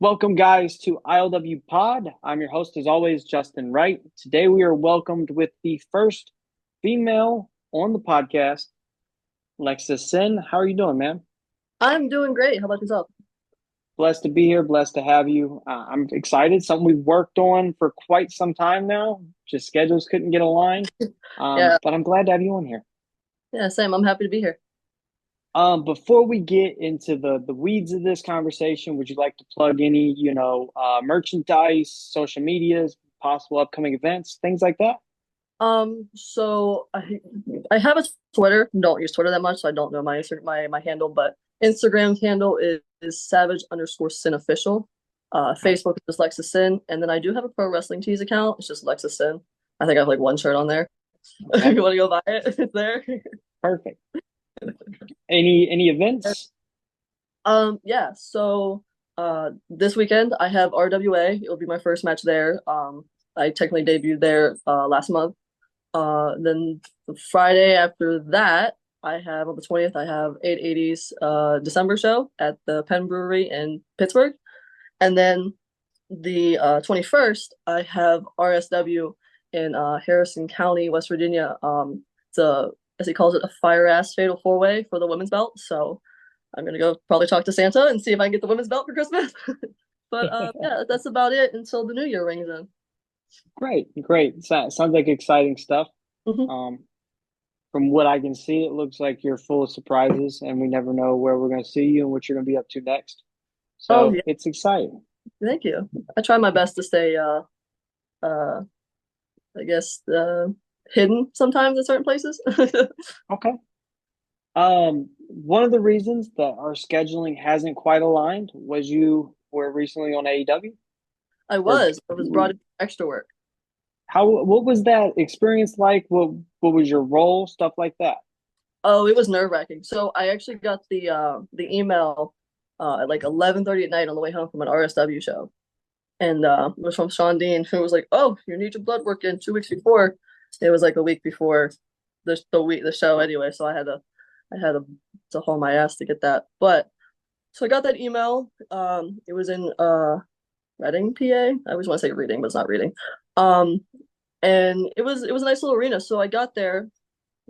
Welcome, guys, to ILWPOD. I'm your host, as always, Justin Wright. Today, we are welcomed with the first female on the podcast, Lexus Synn. How are you doing, man? I'm doing great. How about yourself? Blessed to be here, blessed to have you. I'm excited. Something we've worked on for quite some time now. Just schedules couldn't get aligned, Yeah, but I'm glad to have you on here. yeah, same. I'm happy to be here. Before we get into the weeds of this conversation, would you like to plug any, merchandise, social medias, possible upcoming events, things like that? So I have a Twitter. Don't use Twitter that much, so I don't know my handle, but Instagram handle is savage_sin official. Facebook is just Lexus Sin, and then I do have a pro wrestling tees account. It's just Lexus Sin. I think I have like one shirt on there. If Okay, you want to go buy it, it's there. perfect. Any events? Yeah. This weekend I have RWA. It'll be my first match there. I technically debuted there last month. Then the Friday after that, I have on the 20th, I have 880's December show at the Penn Brewery in Pittsburgh. And then the 21st, I have RSW in Harrison County, West Virginia. It's as he calls it, a fire ass fatal four way for the women's belt. So I'm gonna go probably talk to Santa and see if I can get the women's belt for Christmas. But yeah, that's about it until the new year rings in. Great, great. Sounds like exciting stuff. Hmm. Um, from what I can see, it looks like you're full of surprises, and we never know where we're going to see you and what you're going to be up to next. Oh So yeah, it's exciting. thank you. I try my best to stay uh I guess hidden sometimes in certain places. Okay. One of the reasons that our scheduling hasn't quite aligned was you were recently on AEW, or I was brought in for extra work. what was that experience like? What was your role? Stuff like that. Oh, it was nerve-wracking. So I actually got the email at like 11:30 at night on the way home from an RSW show. And it was from Sean Dean, who was like, "Oh, you need your blood work in 2 weeks before." It was like a week before the show anyway, so I had to haul my ass to get that. But so I got that email. It was in Reading, PA. I always want to say reading, but it's not reading. Um, and it was a nice little arena. So I got there,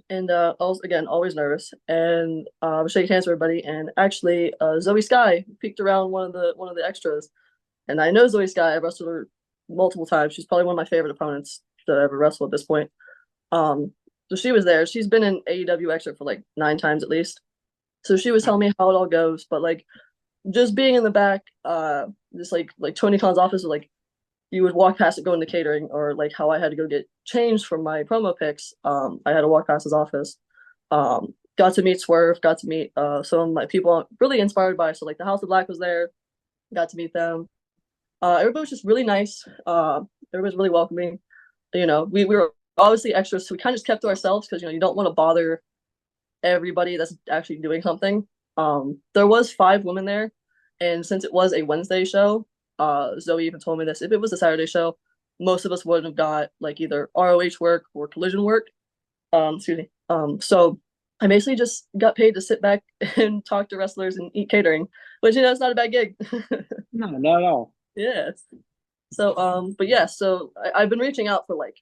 and I was again always nervous, and I was shaking hands with everybody. And actually, Zoe Sky peeked around one of the extras, and I know Zoe Sky. I've wrestled her multiple times. She's probably one of my favorite opponents that I ever wrestled at this point. Um, so she was there. She's been in AEW extra for like 9 times at least. So she was telling me how it all goes, but like just being in the back, just like Tony Khan's office, like you would walk past it going to catering, or like how I had to go get changed from my promo picks. I had to walk past his office. Got to meet Swerve, got to meet some of my people I'm really inspired by. So like the House of Black was there, got to meet them. Everybody was just really nice. Everybody was really welcoming. We were obviously extras, so we kind of just kept to ourselves because you don't want to bother everybody that's actually doing something. There was 5 women there, and since it was a Wednesday show, Zoe even told me this. If it was a Saturday show, most of us wouldn't have got like either ROH work or collision work. Excuse me. So I basically just got paid to sit back and talk to wrestlers and eat catering, which it's not a bad gig. No, not at all. Yeah. So but yeah, so I've been reaching out for like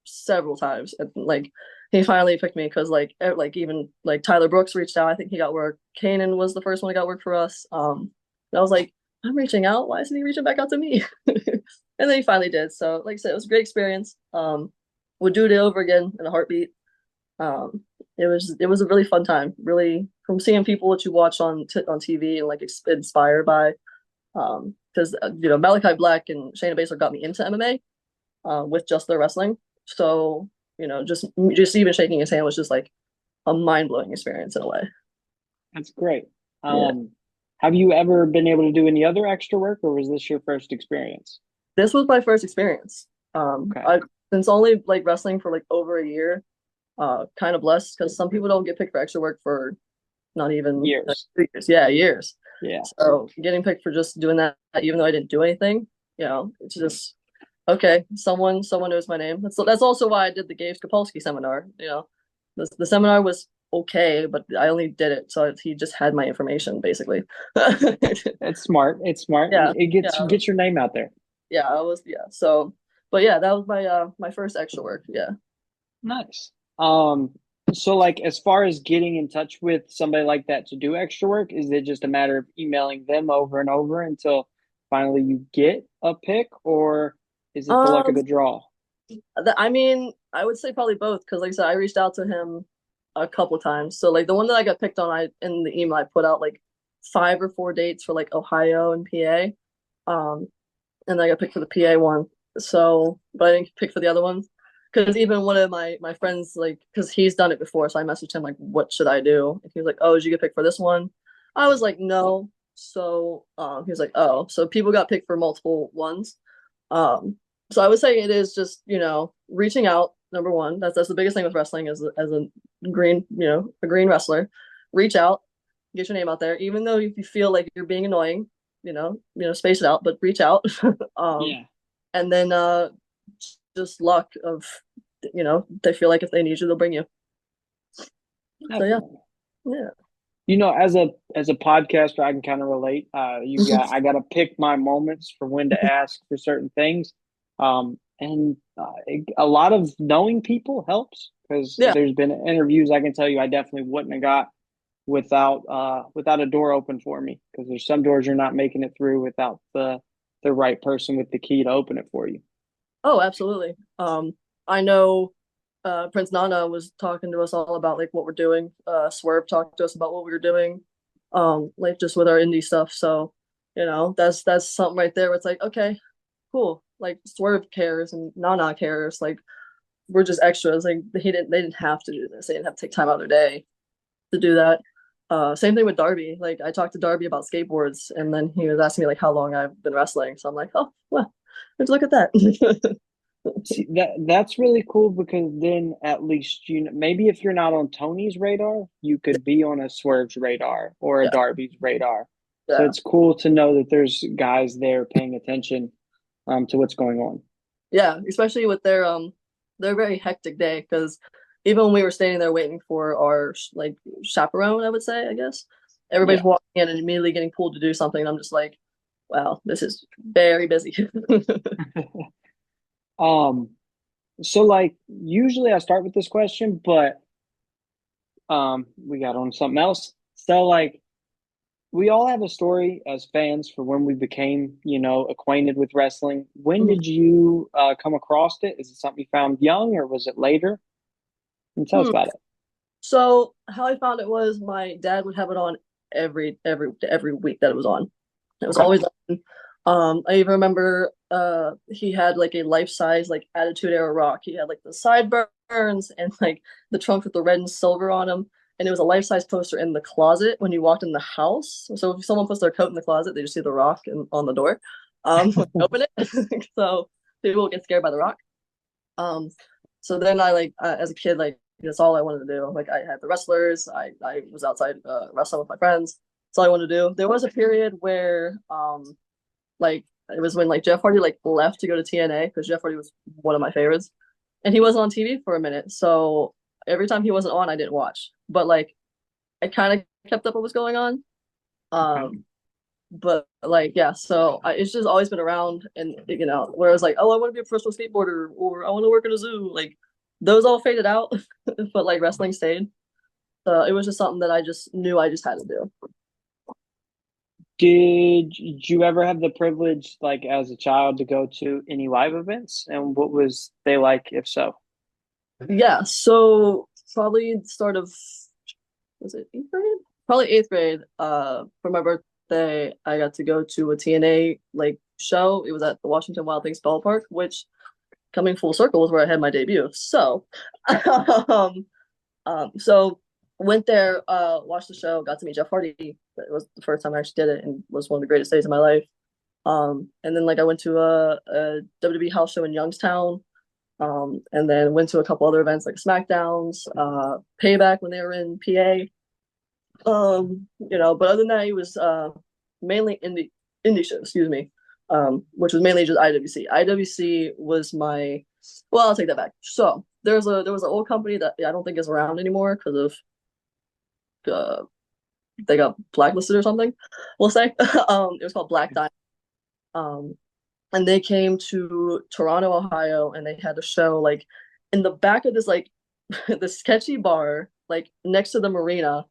several times, and like he finally picked me because like even like Tyler Brooks reached out. I think he got work. Kanan was the first one that got work for us. And I was like, I'm reaching out. Why isn't he reaching back out to me? And then he finally did. So like I said, it was a great experience. Would do it over again in a heartbeat. It was a really fun time. Really, from seeing people that you watch on TV and like inspired by. Because Malachi Black and Shayna Baszler got me into MMA with just their wrestling. So just even shaking his hand was just like a mind blowing experience in a way. That's great. Yeah, Um, have you ever been able to do any other extra work, or was this your first experience? this was my first experience. Okay, I since only like wrestling for like over a year. Kind of blessed because some people don't get picked for extra work for not even like years. 2 years. Yeah, years. Yeah, So getting picked for just doing that, even though I didn't do anything, it's just okay. Someone knows my name. That's also why I did the Gabe Skapolsky seminar. The seminar was okay, but I only did it so he just had my information basically. It's smart. It's smart. Yeah, It yeah, gets your name out there. yeah. I was yeah. So, but yeah, that was my first extra work. Yeah. Nice. So like as far as getting in touch with somebody like that to do extra work, is it just a matter of emailing them over and over until finally you get a pick, or is it the luck of Um, the draw? I mean, I would say probably both because, like I said, I reached out to him a couple times. So, like the one that I got picked on, I in the email I put out like 5 or 4 dates for like Ohio and PA. And I got picked for the PA one. So, but I didn't pick for the other ones because even one of my friends, like, because he's done it before, so I messaged him like, "What should I do?" And he was like, "Oh, did you get picked for this one?" I was like, "No." So, he was like, "Oh, so people got picked for multiple ones." Um, so I would say it is just reaching out. Number one, that's the biggest thing with wrestling as a a green wrestler, reach out, get your name out there, even though if you feel like you're being annoying, space it out, but reach out. um, Yeah, and then just luck of they feel like if they need you, they'll bring you. So yeah, definitely. yeah. As a podcaster, I can kind of relate. I got to pick my moments for when to ask for certain things, and a lot of knowing people helps because Yeah. there's been interviews I can tell you I definitely wouldn't have got without a door open for me because there's some doors you're not making it through without the right person with the key to open it for you. Oh, absolutely. I know Prince Nana was talking to us all about like what we're doing. Swerve talked to us about what we were doing, like just with our indie stuff. So, that's something right there where it's like, okay, cool. Like Swerve cares and Nana cares. Like we're just extras. Like they didn't have to do this. They didn't have to take time out of their day to do that. Same thing with Darby. Like I talked to Darby about skateboards, and then he was asking me like how long I've been wrestling. So I'm like, oh well, let's look at that. See, that's really cool because then at least maybe if you're not on Tony's radar, you could be on a Swerve's radar or a Yeah, Darby's radar. So yeah, it's cool to know that there's guys there paying attention to what's going on. yeah. Especially with their very hectic day because even when we were standing there waiting for our like chaperone, I would say, I guess everybody's Yeah. walking in and immediately getting pulled to do something. And I'm just like, wow, this is very busy. Um, so like usually I start with this question, but we got on something else. So like we all have a story as fans for when we became, acquainted with wrestling. When did you come across it? Is it something you found young or was it later? And tell us Hmm. about it. So how I found it was my dad would have it on every week that it was on. It was Okay. always on. I even remember he had like a life size like Attitude Era Rock. He had like the sideburns and like the trunk with the red and silver on him. And it was a life size poster in the closet when you walked in the house. So if someone puts their coat in the closet, they just see the rock on the door. When you open it. So people get scared by the rock. Um, so then I like as a kid, like that's all I wanted to do. Like I had the wrestlers. I was outside wrestling with my friends. That's all I wanted to do. There was a period where like it was when like Jeff Hardy like left to go to TNA because Jeff Hardy was one of my favorites, and he wasn't on TV for a minute. So every time he wasn't on, I didn't watch. But like I kind of kept up what was going on. Okay. Um, but like yeah, so it's just always been around, and where I was like, oh, I want to be a professional skateboarder, or I want to work in a zoo. Like those all faded out, but like wrestling stayed. So it was just something that I just knew I just had to do. Did you ever have the privilege, like as a child, to go to any live events? And what was they like, if so? Yeah, so probably start of was it 8th grade? Probably 8th grade. For my birthday, I got to go to a TNA like show. It was at the Washington Wild Things ballpark, which coming full circle was where I had my debut. So, um, so went there, watched the show, got to meet Jeff Hardy. It was the first time I actually did it, and was one of the greatest days of my life. And then like I went to a WWE house show in Youngstown. And then went to a couple other events like SmackDowns, Payback when they were in PA. But other than that, it was mainly indie shows, excuse me, which was mainly just IWC. IWC was my, well, I'll take that back. So there was an old company that I don't think is around anymore because of uh they got blacklisted or something, we'll say. It was called Black Diamond. Um, and they came to Toronto, Ohio, and they had a show like in the back of this like this sketchy bar, like next to the marina.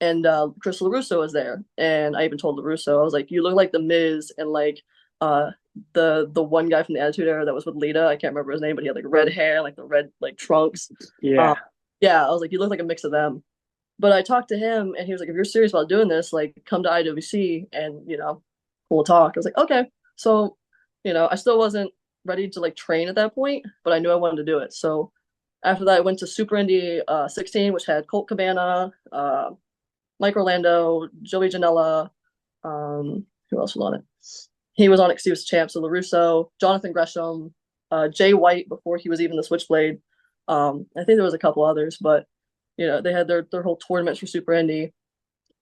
And Chris LaRusso was there, and I even told LaRusso, I was like, "You look like the Miz and like uh the one guy from the Attitude Era that was with Lita. I can't remember his name, but he had like red hair, like the red like trunks. Um, Yeah. yeah, I was like, you look like a mix of them. But I talked to him, and he was like, if you're serious about doing this, like, come to IWC, and we'll talk. I was like, okay. So, I still wasn't ready to like train at that point, but I knew I wanted to do it. So after that, I went to Super Indy 16, which had Colt Cabana, Mike Orlando, Joey Janela. Who else was on it? He was on it because he was champ. So LaRusso, Jonathan Gresham, Jay White before he was even the Switchblade. I think there was a couple others, but they had their whole tournaments for Super Indy.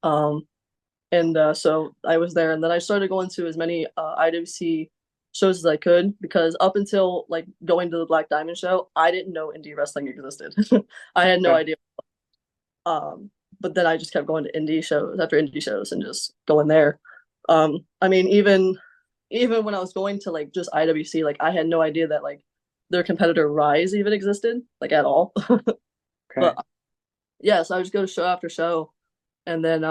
And so I was there, and then I started going to as many IWC shows as I could, because up until like going to the Black Diamond show, I didn't know indie wrestling existed. I had no Okay. idea. Um, but then I just kept going to indie shows after indie shows and just going there. I mean, even when I was going to like just IWC, like I had no idea that like their competitor Rise even existed, like at all. Okay. But yeah, so I would just go to show after show, and then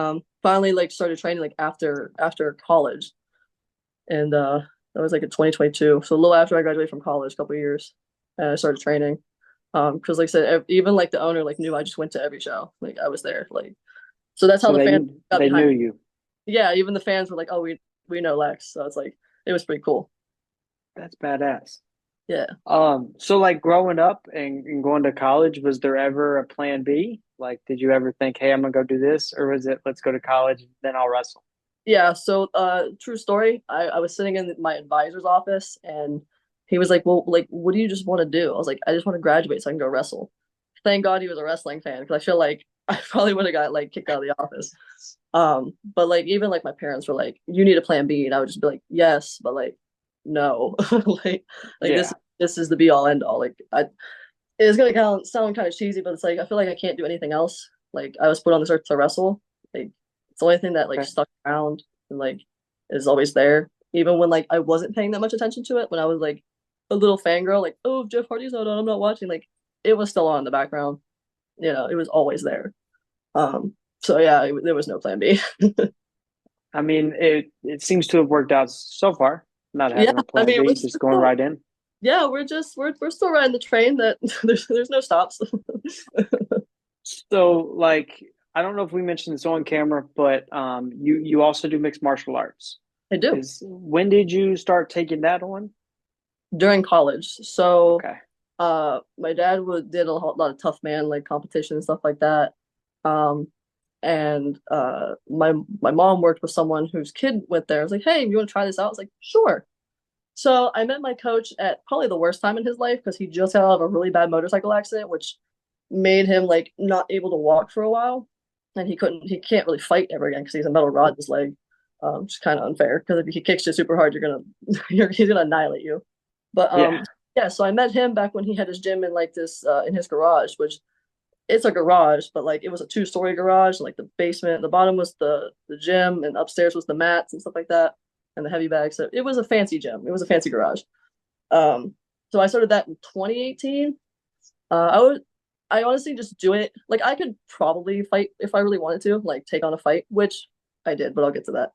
finally like started training like after college, and that was like in 2022, so a little after I graduated from college, a couple of years, and I started training. Because like I said, even like the owner like knew I just went to every show, like I was there, like so that's how So the fans got they behind knew me. you. Yeah, even the fans were like, oh, we know Lex, so it's like it was pretty cool. That's badass. Yeah. So like growing up and going to college, was there ever a plan B? Like, did you ever think, hey, I'm gonna go do this, or was it let's go to college, then I'll wrestle? Yeah, so true story. I was sitting in my advisor's office, and he was like, well, like, what do you just want to do? I was like, I just want to graduate so I can go wrestle. Thank God he was a wrestling fan, because I feel like I probably would have got like kicked out of the office. But like even like my parents were like, you need a plan B, and I would just be like, yes, but like no. like this Yeah. this is the be all end all. Like it's gonna sound kind of cheesy, but it's like I feel like I can't do anything else. Like I was put on this earth to wrestle. Like it's the only thing that like Okay. stuck around and like is always there. Even when like I wasn't paying that much attention to it, when I was like a little fangirl, like, oh, if Jeff Hardy's not on, I'm not watching. Like it was still on in the background. It was always there. So yeah, there was no plan B. I mean, it seems to have worked out so far, not Yeah, having a I plan mean, B, just going right in. yeah, we're still riding the train that there's no stops. So like, I don't know if we mentioned this on camera, but you also do mixed martial arts. I do Is when did you start taking that on? during college. So Okay. my dad did a lot of tough man like competition and stuff like that. Um and my mom worked with someone whose kid went there. I was like, hey, you want to try this out? I was like, sure. So I met my coach at probably the worst time in his life, because he just got out of a really bad motorcycle accident, which made him like not able to walk for a while, and he can't really fight ever again because he's a metal rod in his leg. Which is kind of unfair, because if he kicks you super hard, he's gonna annihilate you. But Yeah. yeah, so I met him back when he had his gym in like this in his garage, which it's a garage, but like it was a two-story garage. Like the basement, the bottom was the gym, and upstairs was the mats and stuff like that, and the heavy bags. So it was a fancy gym. It was a fancy garage. Um, so I started that in 2018. I honestly just do it. Like I could probably fight if I really wanted to, like take on a fight, which I did, but I'll get to that.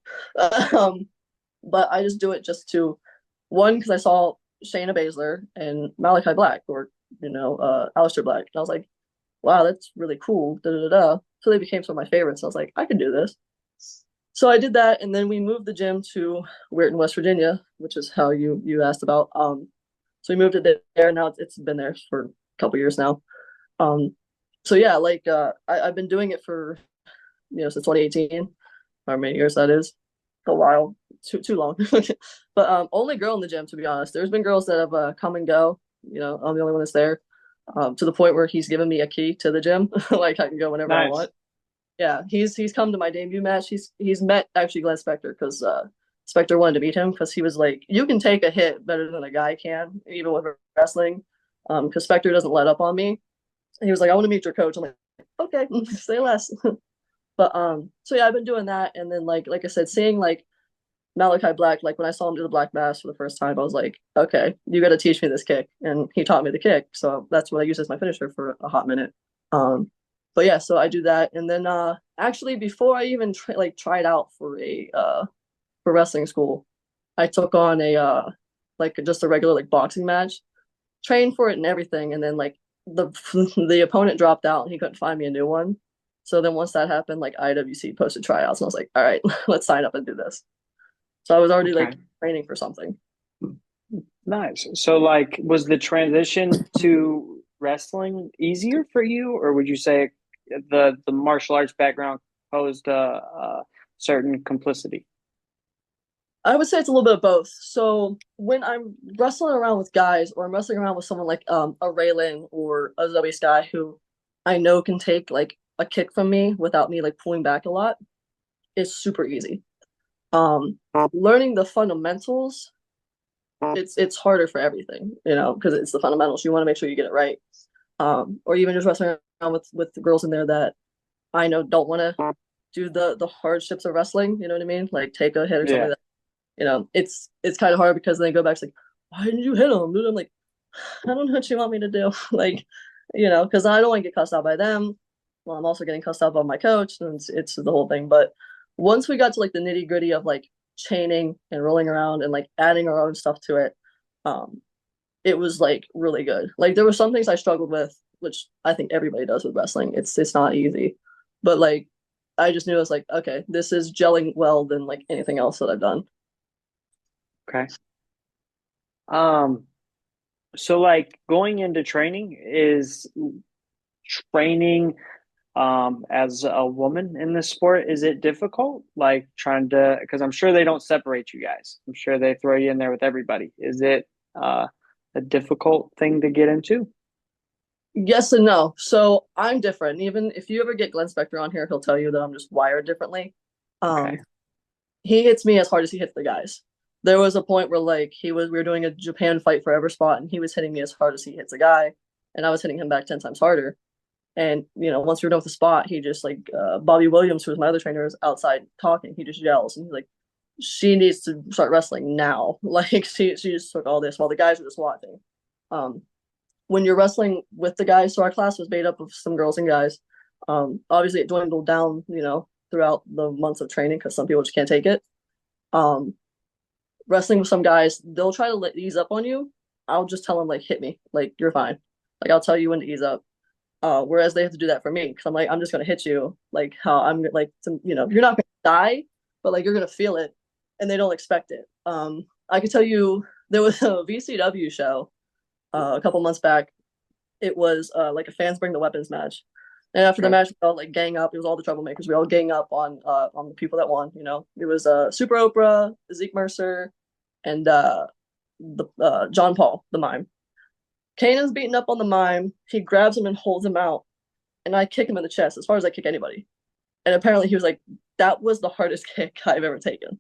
But I just do it just to one, because I saw Shayna Baszler and Malachi Black, or Aleister Black, and I was like, wow, that's really cool. Da, da, da, da. So they became some of my favorites. I was like, I can do this. So I did that, and then we moved the gym to Weirton, West Virginia, which is how you asked about. So we moved it there. Now it's been there for a couple years now. Um, so yeah, like I've been doing it for since 2018, how many years that is. A while, too long. But only girl in the gym, to be honest. There's been girls that have come and go. I'm the only one that's there. To the point where he's given me a key to the gym, like I can go whenever I Nice. want. Yeah, he's come to my debut match. He's met actually Glenn Spector, because Spector wanted to meet him, because he was like, you can take a hit better than a guy can, even with wrestling. Because Spector doesn't let up on me. And he was like, I want to meet your coach. I'm like, okay, say less. But so yeah, I've been doing that, and then like I said, seeing like Malachi Black, like when I saw him do the Black Mass for the first time, I was like, okay, you got to teach me this kick, and he taught me the kick, so that's what I used as my finisher for a hot minute. Um, but yeah, so I do that, and then actually before I even tried out for wrestling school, I took on a like just a regular like boxing match, trained for it and everything, and then like the the opponent dropped out and he couldn't find me a new one. So then once that happened, like IWC posted tryouts, and I was like, all right, let's sign up and do this. So I was already like Okay. training for something. Nice. So, like, was the transition to wrestling easier for you, or would you say the martial arts background posed a certain complicity? I would say it's a little bit of both. So when I'm wrestling around with guys, or I'm wrestling around with someone like a Raylan or a Zoe Sky, who I know can take like a kick from me without me like pulling back a lot, it's super easy. Learning the fundamentals, it's harder for everything, because it's the fundamentals. You want to make sure you get it right. Or even just wrestling around with the girls in there that I know don't want to do the hardships of wrestling. You know what I mean? Like take a hit or something Yeah. like it's kind of hard because then they go back to like, why didn't you hit him? Dude, I'm like, I don't know what you want me to do. Like, because I don't want to get cussed out by them. Well, I'm also getting cussed out by my coach, and it's the whole thing. But once we got to like the nitty gritty of like chaining and rolling around and like adding our own stuff to it, um, it was like really good. Like there were some things I struggled with, which I think everybody does with wrestling. It's not easy, but like I just knew it was like, okay, this is gelling well than like anything else that I've done. Okay. Um, so like going into training is training as a woman in this sport, is it difficult? Like trying to, because I'm sure they don't separate you guys. I'm sure they throw you in there with everybody. Is it a difficult thing to get into? Yes and no. So I'm different. Even if you ever get Glenn Spector on here, he'll tell you that I'm just wired differently. Um, Okay. he hits me as hard as he hits the guys. There was a point where like we were doing a Japan fight forever spot, and he was hitting me as hard as he hits a guy, and I was hitting him back 10 times harder. And once we were done with the spot, he just like Bobby Williams, who was my other trainer, is outside talking. He just yells and he's like, "She needs to start wrestling now!" Like she just took all this while the guys were just watching. Um, when you're wrestling with the guys, so our class was made up of some girls and guys. Obviously, it dwindled down, throughout the months of training because some people just can't take it. Um, Wrestling with some guys, they'll try to ease up on you. I'll just tell them like, hit me, like you're fine. Like I'll tell you when to ease up. Whereas they have to do that for me because I'm like, I'm just gonna hit you, like how I'm like, you're not gonna die, but like you're gonna feel it, and they don't expect it. I could tell you there was a VCW show a couple months back. It was like a fans bring the weapons match, and after the Okay. match, we all like gang up. It was all the troublemakers. We all gang up on the people that won. It was Super Oprah, Zeke Mercer, and the John Paul, the mime. Kanan's beating up on the mime. He grabs him and holds him out, and I kick him in the chest as far as I kick anybody. And apparently he was like, that was the hardest kick I've ever taken.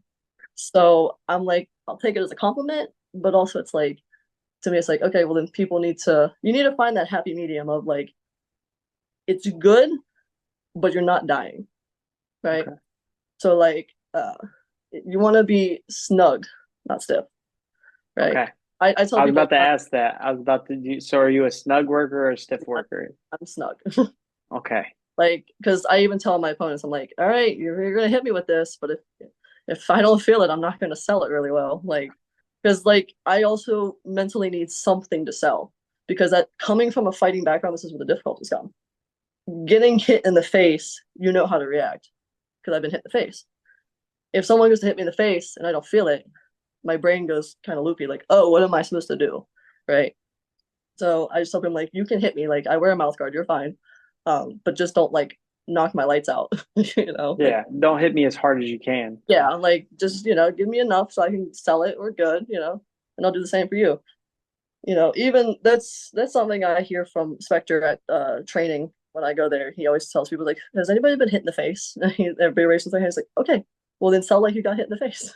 So I'm like, I'll take it as a compliment, but also it's like, to me, it's like, okay, well then you need to find that happy medium of like, it's good, but you're not dying, right? Okay. So like, you want to be snug, not stiff, right? Okay. I tell I was people about to ask that. I was about to do, so are you a snug worker or a stiff I'm, worker? I'm snug. Okay. Like, because I even tell my opponents, I'm like, all right, you're gonna hit me with this, but if I don't feel it, I'm not gonna sell it really well. Like, because like I also mentally need something to sell because that coming from a fighting background, this is where the difficulties come. Getting hit in the face, you know how to react because I've been hit in the face. If someone goes to hit me in the face and I don't feel it, my brain goes kind of loopy, like, oh, what am I supposed to do, right? So I just tell them like, you can hit me, like I wear a mouth guard, you're fine, but just don't like knock my lights out, like Yeah. Don't hit me as hard as you can. yeah, like just give me enough so I can sell it. We're good, and I'll do the same for you. Even that's something I hear from Spectre at training when I go there. He always tells people like, "Has anybody been hit in the face?" Everybody raises their hands like, "Okay, well then sell like you got hit in the face."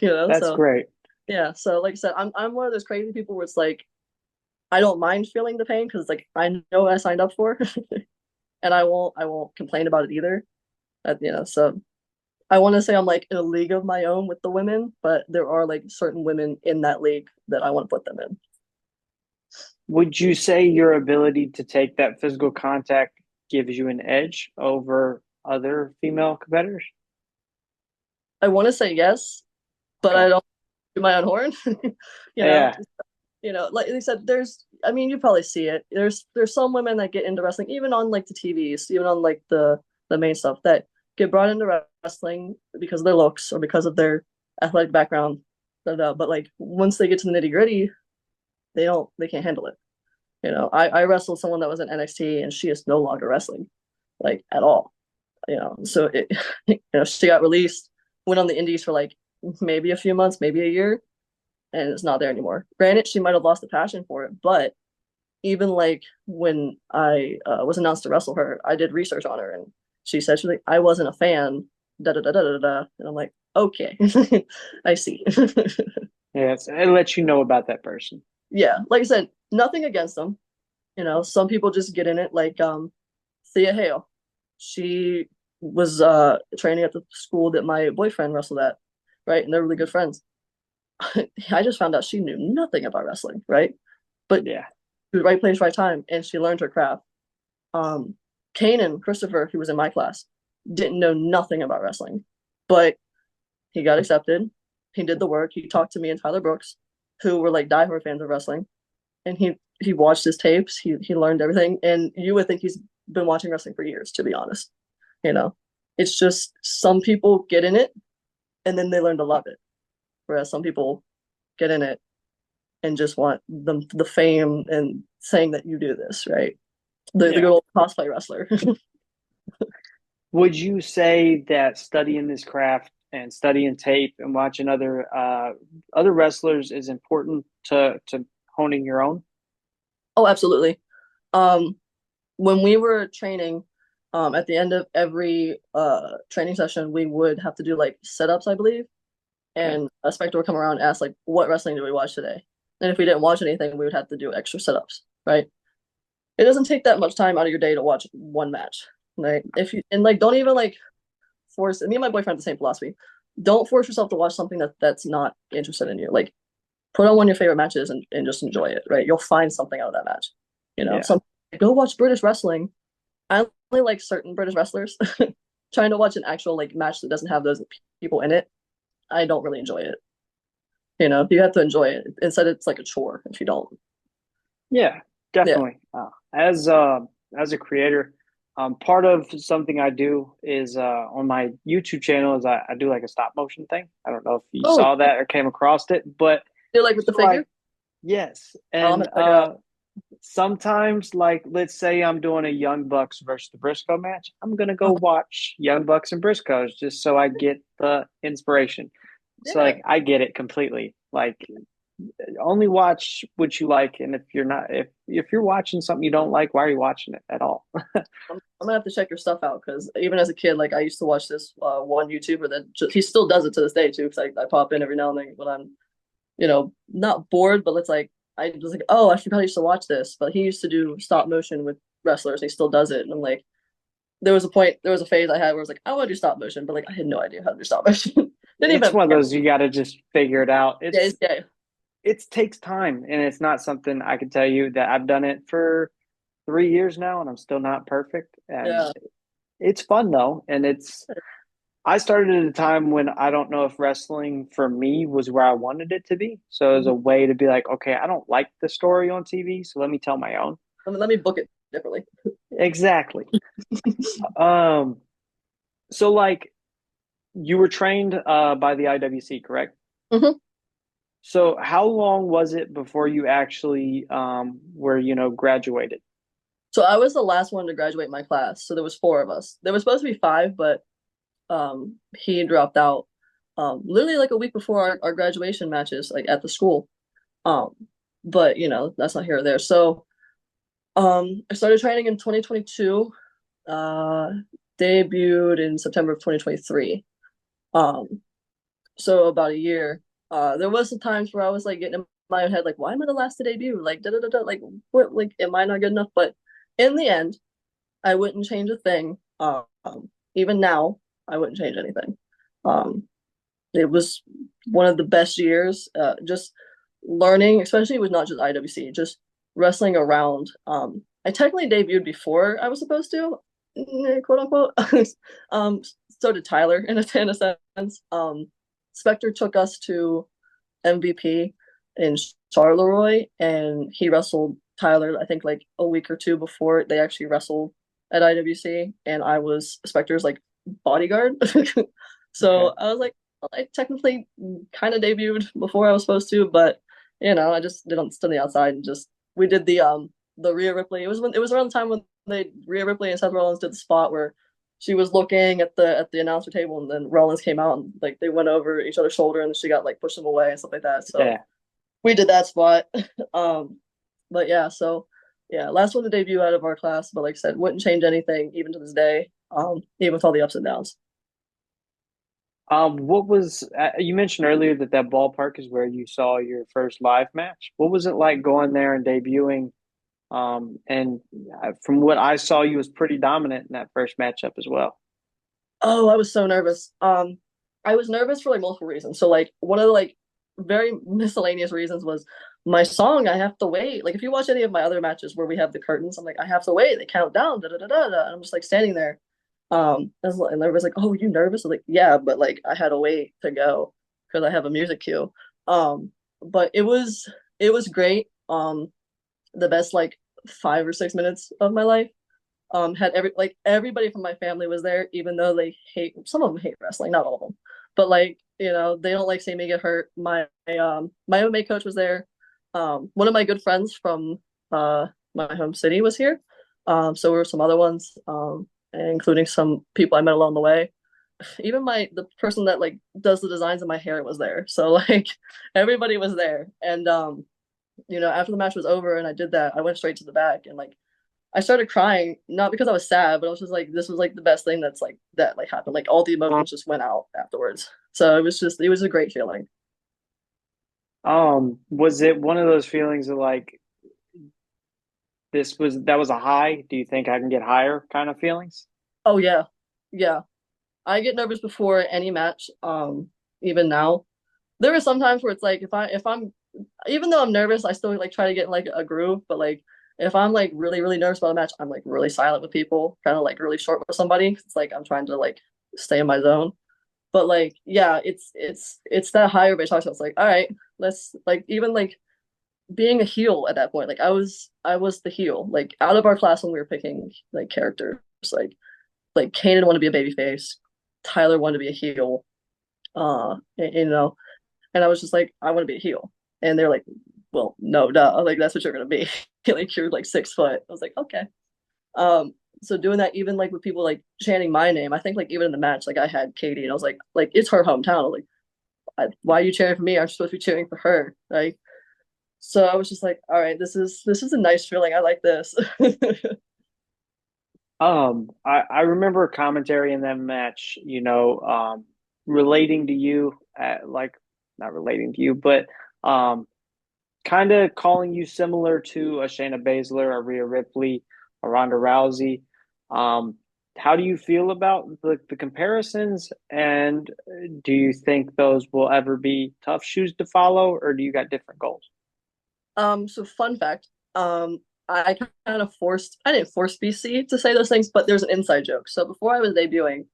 That's So great. yeah. So like I said, I'm one of those crazy people where it's like I don't mind feeling the pain because like I know what I signed up for, and I won't complain about it either. So I want to say I'm like in a league of my own with the women, but there are like certain women in that league that I want to put them in. Would you say your ability to take that physical contact gives you an edge over other female competitors? I want to say yes, but Okay. I don't do my own horn. you know, Yeah. like they said, I mean, you probably see it. There's some women that get into wrestling, even on like the TVs, even on like the main stuff that get brought into wrestling because of their looks or because of their athletic background. But like once they get to the nitty gritty, they can't handle it. I wrestled someone that was in NXT and she is no longer wrestling, like at all. So she got released, went on the indies for like maybe a few months, maybe a year, and it's not there anymore. Granted, she might have lost the passion for it, but even like when I was announced to wrestle her, I did research on her, and she's like, I wasn't a fan, da da da da da da, and I'm like, okay, I see. Yes. It lets you know about that person. Yeah, like I said, nothing against them. Some people just get in it, like Thea Hale. She was training at the school that my boyfriend wrestled at, right? And they're really good friends. I just found out she knew nothing about wrestling, right? But Yeah. she was right place, right time, and she learned her craft. Kanan Christopher, who was in my class, didn't know nothing about wrestling, but he got accepted. He did the work. He talked to me and Tyler Brooks, who were like diehard fans of wrestling, and he watched his tapes. He learned everything, and you would think he's been watching wrestling for years, to be honest. You know, it's just some people get in it and then they learn to love it, whereas some people get in it and just want the fame and saying that you do this, right? The good Yeah. old cosplay wrestler. Would you say that studying this craft and studying tape and watching other wrestlers is important to honing your own? Oh, absolutely. Um, when we were training, at the end of every training session, we would have to do like setups, I believe, Okay. and a spectator would come around and ask like, "What wrestling do we watch today?" And if we didn't watch anything, we would have to do extra setups, right? It doesn't take that much time out of your day to watch one match, right? If you and like don't even like force. Me and my boyfriend have the same philosophy. Don't force yourself to watch something that's not interested in you. Like put on one of your favorite matches and just enjoy it, right? You'll find something out of that match. Yeah. Some go watch British wrestling. I only like certain British wrestlers. Trying to watch an actual like match that doesn't have those people in it, I don't really enjoy it. You have to enjoy it. Instead, it's like a chore if you don't. Yeah, Yeah. definitely. As a creator, part of something I do is on my YouTube channel is I do like a stop motion thing. I don't know if you Oh, saw that or came across it, but you like with the so like figure? yes, Oh, I'm and gonna check it out. sometimes like let's say I'm doing a Young Bucks versus the Briscoe match, I'm gonna go Oh, watch Young Bucks and Briscoes just so I get the inspiration. So yeah. like I get it completely. Like only watch what you like, and if you're watching something you don't like, why are you watching it at all? I'm gonna have to check your stuff out because even as a kid, like I used to watch this one YouTuber that he still does it to this day too. Because I pop in every now and then when I'm not bored, but it's like I was like, oh, I should probably used to watch this. But he used to do stop motion with wrestlers. He still does it, and I'm like, there was a phase I had where I was like, I want to do stop motion, but like I had no idea how to do stop motion. Didn't It's even one of those you got to just figure it out. yeah, yeah, It takes time, and it's not something I can tell you that I've done it for 3 years now, and I'm still not perfect. And yeah. it's fun though, and it's I started at a time when I don't know if wrestling for me was where I wanted it to be. So it was Mhm. a way to be like, okay, I don't like the story on TV, so let me tell my own. Let me book it differently. Exactly. Um, so like you were trained by the IWC, correct? Mhm. So how long was it before you actually were, graduated? So I was the last one to graduate my class. So there was four of us. There was supposed to be five, but he dropped out literally like a week before our graduation matches, like at the school. Um, but that's not here or there. So I started training in 2022, uh, debuted in September of 2023. Um, so about a year. There was some times where I was like getting in my own head, like, why am I the last to debut? Like, da da da da. Like, what? Like, am I not good enough? But in the end, I wouldn't change a thing. Even now, I wouldn't change anything. Um, it was one of the best years. Just learning, especially with not just IWC, just wrestling around. I technically debuted before I was supposed to, quote unquote. um, so did Tyler in a sense. Spectre took us to MVP in Charleroi, and he wrestled Tyler, I think, like a week or two before they actually wrestled at IWC, and I was Spectre's like bodyguard. Okay. So I was like, well, I technically kind of debuted before I was supposed to, but I just did on stood on the outside and just we did the Rhea Ripley. It was around the time when they Rhea Ripley and Seth Rollins did the spot where she was looking at the announcer table, and then Rollins came out, and like they went over each other's shoulder, and she got like pushed them away and stuff like that. So Yeah. we did that spot. um, but yeah, so yeah, last one to debut out of our class, but like I said, wouldn't change anything even to this day. Even with all the ups and downs. What was you mentioned earlier that that ballpark is where you saw your first live match? What was it like going there and debuting? And from what I saw, you was pretty dominant in that first matchup as well. Oh, I was so nervous. I was nervous for like multiple reasons. So like one of the like very miscellaneous reasons was my song. I have to wait. Like if you watch any of my other matches where we have the curtains, I'm like, I have to wait. They count down. Da da da da. Da. And I'm just like standing there. And everybody's like, "Oh, you nervous?" I was like, "Yeah," but like I had to wait to go because I have a music cue. But it was great. The best like 5 or 6 minutes of my life. Had everybody from my family was there, even though some of them hate wrestling, not all of them, but like they don't like seeing me get hurt. My MMA coach was there. One of my good friends from my home city was here. So were some other ones, including some people I met along the way. Even the person that like does the designs of my hair was there. So like everybody was there. And after the match was over and I did that, I went straight to the back and like I started crying, not because I was sad, but I was just like, this was like the best thing that like happened. Like all the emotions just went out afterwards. So it was a great feeling. Was it one of those feelings of like that was a high? Do you think I can get higher kind of feelings? Oh yeah. Yeah. I get nervous before any match. Even now. There are some times where it's like if I'm even though I'm nervous, I still like try to get in like a groove, but like if I'm like really, really nervous about a match, I'm like really silent with people, kind of like really short with somebody. It's like I'm trying to like stay in my zone. But like, yeah, it's that higher bitch talks about. It's like, all right, let's like even like being a heel at that point. Like I was the heel. Like out of our class when we were picking like characters, like Kanan wanted to be a baby face, Tyler wanted to be a heel. And I was just like, I want to be a heel. And they're like, well, no, duh. Like that's what you're gonna be. Like you're like 6 foot. I was like, okay. So doing that even like with people like chanting my name, I think like even in the match, like I had Katie and I was like it's her hometown. I was like, why are you cheering for me? Aren't you supposed to be cheering for her? Right. So I was just like, all right, this is a nice feeling. I like this. I remember a commentary in that match, relating to you, like not relating to you, but um, kind of calling you similar to a Shayna Baszler, a Rhea Ripley, a Ronda Rousey. Um, how do you feel about the comparisons? And do you think those will ever be tough shoes to follow, or do you got different goals? So fun fact, I I didn't force BC to say those things, but there's an inside joke. So before I was debuting,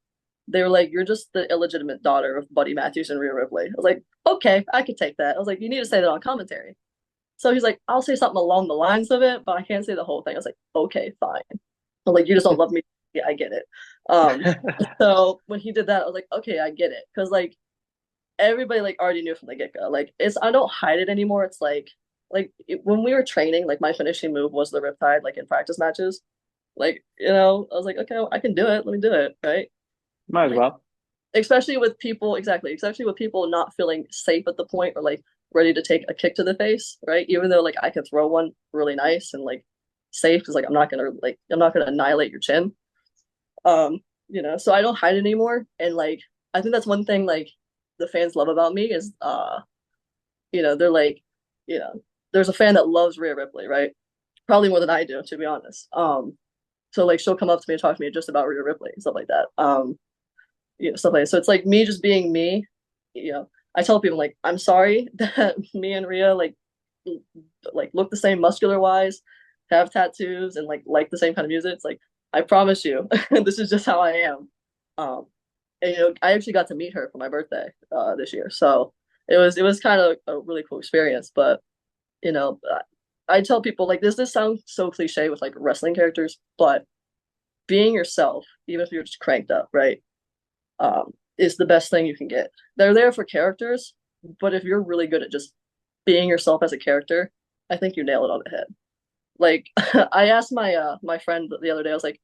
they were like, "You're just the illegitimate daughter of Buddy Matthews and Rhea Ripley." I was like, "Okay, I could take that." I was like, "You need to say that on commentary." So he's like, "I'll say something along the lines of it, but I can't say the whole thing." I was like, "Okay, fine." I was like, "You just don't love me." Yeah, I get it. Um, so when he did that, I was like, "Okay, I get it," because like everybody like already knew from the get go. Like I don't hide it anymore. It's when we were training, like my finishing move was the riptide, like in practice matches. Like I was like, okay, I can do it. Let me do it, right? Might as Like well. especially with people, exactly, especially with people not feeling safe at the point or like ready to take a kick to the face, right? Even though like I could throw one really nice and like safe because like I'm not gonna annihilate your chin. Um, so I don't hide it anymore. And like I think that's one thing like the fans love about me is they're like, there's a fan that loves Rhea Ripley, right? Probably more than I do, to be honest. So like she'll come up to me and talk to me just about Rhea Ripley and stuff like that. Stuff like that. So it's like me just being me. You know, I tell people like I'm sorry that me and Rhea like look the same muscular wise, have tattoos, and like the same kind of music. It's like I promise you, this is just how I am. Um, and I actually got to meet her for my birthday this year, so it was kind of a really cool experience. But you know, I tell people like this sounds so cliche with like wrestling characters, but being yourself, even if you're just cranked up, right, is the best thing you can get. They're there for characters, but if you're really good at just being yourself as a character, I think you nail it on the head. Like I asked my friend the other day, I was like,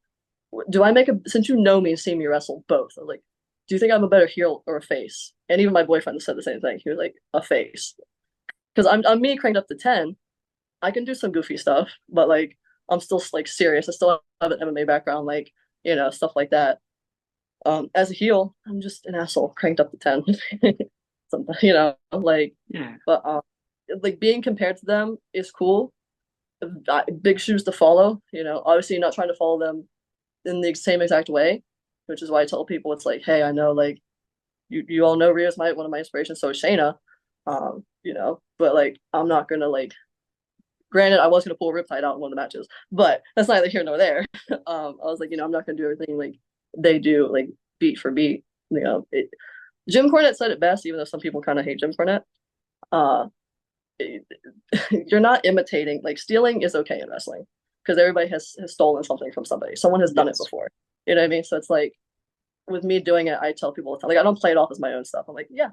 do I make a since you know me and see me wrestle both? I was like, do you think I'm a better heel or a face? And even my boyfriend said the same thing. He was like, a face. Because I'm me cranked up to 10. I can do some goofy stuff, but like I'm still like serious. I still have an MMA background, like, stuff like that. As a heel, I'm just an asshole cranked up to 10. Something, like, Yeah. but like being compared to them is cool. Big shoes to follow, obviously you're not trying to follow them in the same exact way, which is why I tell people it's like, hey, I know like you all know Rhea's one of my inspirations, so is Shayna. But like I'm not gonna like granted I was gonna pull Riptide out in one of the matches, but that's neither here nor there. I was like, I'm not gonna do everything like they do, like beat for beat. Jim Cornette said it best, even though some people kind of hate Jim Cornette. Uh, you're not imitating. Like stealing is okay in wrestling because everybody has stolen something from somebody. Someone has done it Yes. before. You know what I mean? So it's like with me doing it, I tell people all the time, like I don't play it off as my own stuff. I'm like, yeah,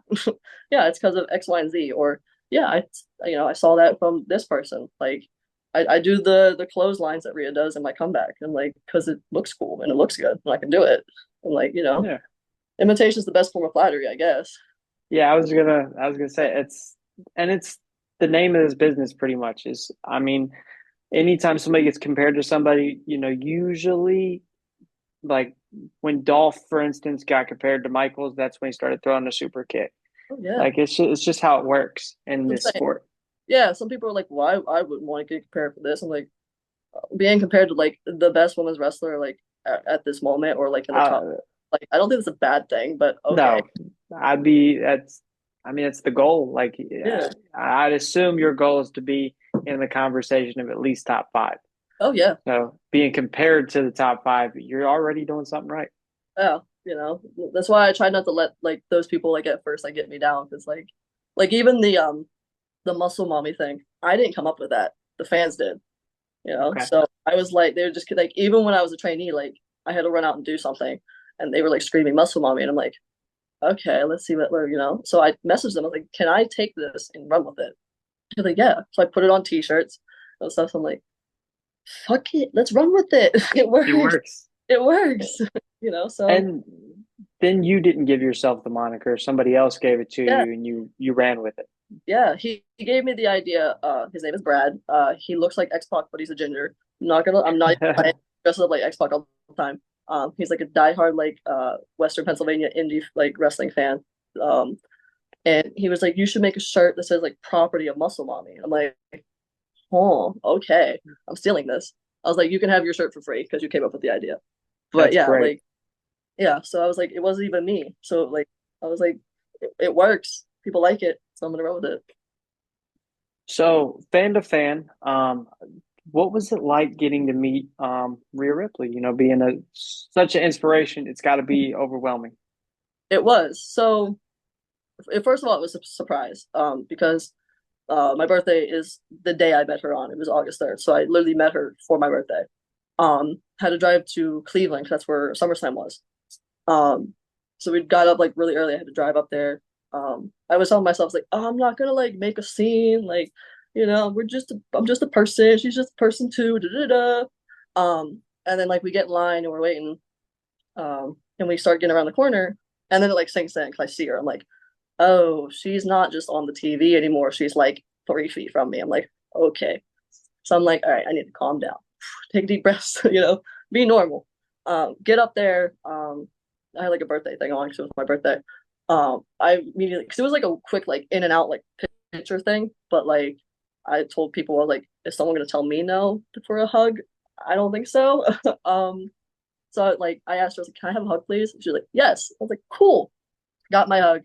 yeah, it's because of X, Y, and Z, or yeah, I saw that from this person. Like I do the clotheslines that Rhea does in my comeback, and like because it looks cool and it looks good, and I can do it. And like Yeah. imitation is the best form of flattery, I guess. Yeah, I was gonna say it's the name of this business pretty much is, I mean, anytime somebody gets compared to somebody, usually like when Dolph, for instance, got compared to Michaels, that's when he started throwing a super kick. Oh yeah, Like it's just how it works in I'm this saying. sport. Yeah, some people are like, "Why I wouldn't want to get compared for this." I'm like, being compared to like the best women's wrestler like at this moment or like in the top, Uh, like I don't think it's a bad thing, but okay. no, I'd be that's I mean it's the goal. Like Yeah. I'd assume your goal is to be in the conversation of at least top five. Oh yeah. So being compared to the top five, you're already doing something right. Yeah. That's why I try not to let like those people like at first like get me down because like even the muscle mommy thing, I didn't come up with that. The fans did. Okay. So I was like, they were just like, even when I was a trainee, like I had to run out and do something, and they were like screaming muscle mommy, and I'm like, okay, let's see what. So I messaged them. I was like, can I take this and run with it? They're like, yeah. So I put it on t-shirts and stuff. So I'm like, fuck it, let's run with it. It It works. works. It works. So And then you didn't give yourself the moniker. Somebody else gave it to yeah, you and you ran with it. yeah. He gave me the idea. His name is Brad. He looks like X-Pac, but he's a ginger. I'm not even dressed up like X-Pac all the time. He's like a diehard like Western Pennsylvania indie like wrestling fan. Um, and he was like, you should make a shirt that says like property of Muscle Mommy. I'm like, oh, okay. I'm stealing this. I was like, you can have your shirt for free because you came up with the idea. But That's yeah, great. like yeah. So I was like, it wasn't even me. So like I was like, it works. People like it, so I'm gonna run with it. So fan to fan, what was it like getting to meet Rhea Ripley? Being such an inspiration, it's got to be overwhelming. It was. So first of all, it was a surprise. Because my birthday is the day I met her on. It was August 3rd. So I literally met her for my birthday. Had to drive to Cleveland 'cause that's where SummerSlam was. Um, so we got up like really early. I had to drive up there. I was telling myself like, oh, I'm not gonna like make a scene. Like, I'm just a person. She's just a person too. Da, da, da. And then like we get in line and we're waiting. And we start getting around the corner, and then it like sinks in because I see her. I'm like, oh, she's not just on the TV anymore. She's like 3 feet from me. I'm like, okay. So I'm like, all right, I need to calm down, take deep breaths, be normal. Get up there. I had like a birthday thing on because it was my birthday. I immediately because it was like a quick like in and out like picture thing, but like I told people I was like, is someone gonna tell me no for a hug? I don't think so. So like I asked her, I was like, can I have a hug, please? She's like, yes. I was like, cool. Got my hug.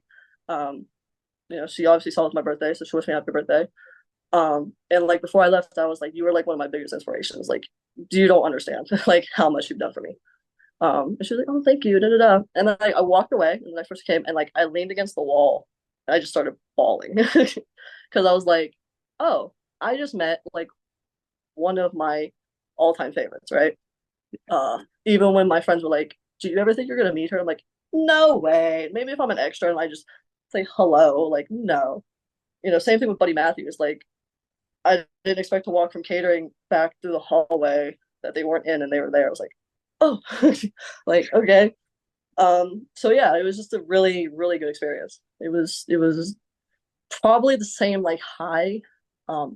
Um, she obviously saw it was my birthday, so she wished me happy birthday. And like before I left, I was like, you were like one of my biggest inspirations. Like, you don't understand like how much you've done for me. And she was like, oh, thank you, da da da. And then I walked away, and then I first came, and like I leaned against the wall, and I just started bawling because I was like, oh, I just met like one of my all-time favorites, right? Even when my friends were like, do you ever think you're gonna meet her? I'm like, no way. Maybe if I'm an extra and I just say hello, like, no. Same thing with Buddy Matthews. Like, I didn't expect to walk from catering back through the hallway that they weren't in and they were there. I was like, oh, like, okay. So yeah, it was just a really, really good experience. It was probably the same like high,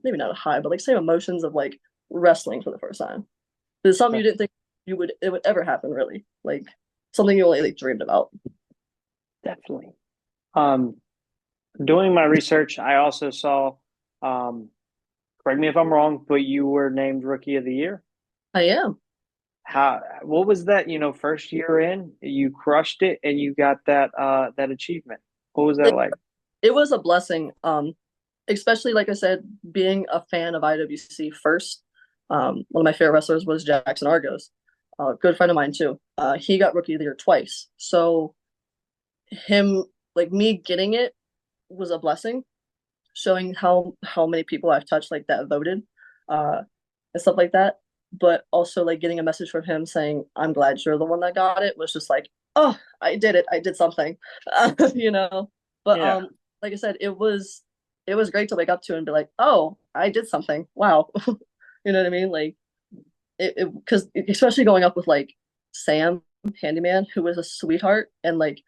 maybe not a high, but like same emotions of like wrestling for the first time. It's something you didn't think it would ever happen, really. Like something you only like dreamed about. Definitely. Um, Doing my research, I also saw, um, correct me if I'm wrong, but you were named Rookie of the Year. I am. What was that, first year in, you crushed it and you got that achievement. What was that It, like? it was a blessing. Especially like I said, being a fan of IWC first. One of my favorite wrestlers was Jackson Argos, a good friend of mine too. He got Rookie of the Year twice, so him like me getting it was a blessing, showing how many people I've touched like that voted, uh, and stuff like that. But also like getting a message from him saying, "I'm glad you're the one that got it," was just like, "Oh, I did it! I did something," you know. But Yeah. like I said, it was great to wake up to and be like, "Oh, I did something! Wow," you know what I mean? Like because especially going up with like Sam Handyman, who was a sweetheart and like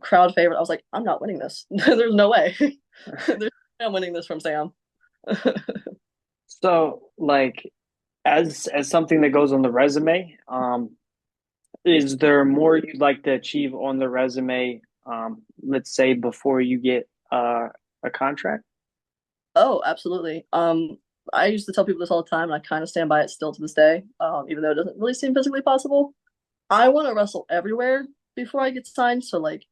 crowd favorite. I was like, I'm not winning this. There's no way. There's no way I'm winning this from Sam. So, like, as something that goes on the resume, is there more you'd like to achieve on the resume, let's say before you get a contract? Oh, absolutely. I used to tell people this all the time, and I kind of stand by it still to this day, even though it doesn't really seem physically possible. I want to wrestle everywhere before I get signed. So, like,